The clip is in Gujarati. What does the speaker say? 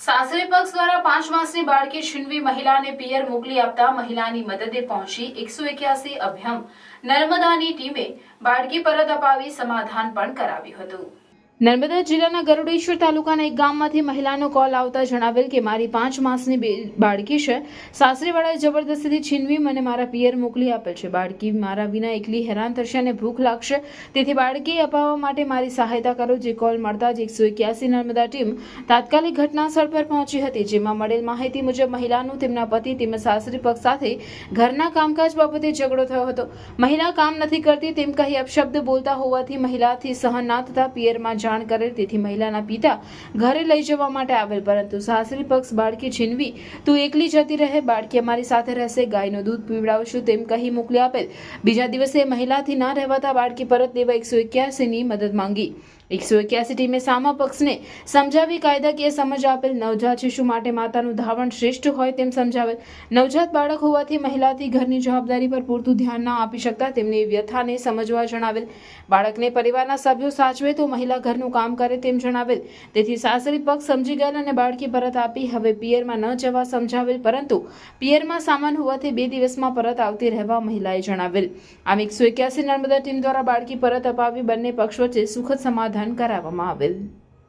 સાસરી પક્ષ દ્વારા 5 માસની બાળકી છીનવી મહિલાને પિયર મોકલી આપતા મહિલાની મદદે પહોંચી 181 અભ્યમ નર્મદાની ટીમે બાળકી પરત અપાવી સમાધાન પણ કરાવ્યું હતું। નર્મદા જિલ્લાના ગરુડેશ્વર તાલુકાના એક ગામમાંથી મહિલાનો કોલ આવતા જણાવેલ કે મારી 5 માસની બાળકી છે, સાસરીવાળાએ જબરદસ્તીથી છીનવી મને મારા પિયર મોકલી આપેલ છે। બાળકી મારા વિના એકલી હેરાન થશે અને ભૂખ લાગશે, તેથી બાળકી અપાવવા માટે મારી સહાયતા કરો। જે કોલ મળતા જ 181 નર્મદા ટીમ તાત્કાલિક ઘટના સ્થળ પર પહોંચી હતી, જેમાં મળેલ માહિતી મુજબ મહિલાનું તેમના પતિ તેમજ સાસરી પક્ષ સાથે ઘરના કામકાજ બાબતે ઝઘડો થયો હતો। મહિલા કામ નથી કરતી તેમ કહી અપશબ્દ બોલતા હોવાથી મહિલાથી સહન ના થતા પિયરમાં જાણ કરેલ, તેથી મહિલાના પિતા ઘરે લઈ જવા માટે આવેલ, પરંતુ સાસરી પક્ષ બાળકી છીનવી તું એકલી જતી રહે, બાળકી અમારી સાથે રહેશે, ગાયનું દૂધ પીવડાવશું તેમ કહી મોકલી આપેલ। બીજા દિવસે મહિલાથી ના રહેવાતા બાળકી પરત લેવા 181 ની મદદ માંગી। 181 ટીમે સામા પક્ષને સમજાવી કાયદાકીય સમજ આપેલ। નવજાત શિશુ માટે માતાનું ધાવણ શ્રેષ્ઠ હોય તેમ સમજાવેલ। નવજાત બાળક હોવાથી મહિલાથી ઘરની જવાબદારી પર પૂરતું ધ્યાન ના આપી શકતા તેમની વ્યથાને સમજવા જણાવેલ। બાળકને પરિવારના સભ્યો સાચવે તો મહિલા ઘરનું કામ કરે તેમ જણાવેલ, તેથી સાસરી પક્ષ સમજી ગયેલ અને બાળકી પરત આપી હવે પિયરમાં ન જવા સમજાવેલ, પરંતુ પિયરમાં સામાન હોવાથી 2 દિવસમાં પરત આવતી રહેવા મહિલાએ જણાવેલ। આમ 181 નર્મદા ટીમ દ્વારા બાળકી પરત અપાવી બંને પક્ષ વચ્ચે સુખદ સમાધાન કરાવવામાં આવેલ।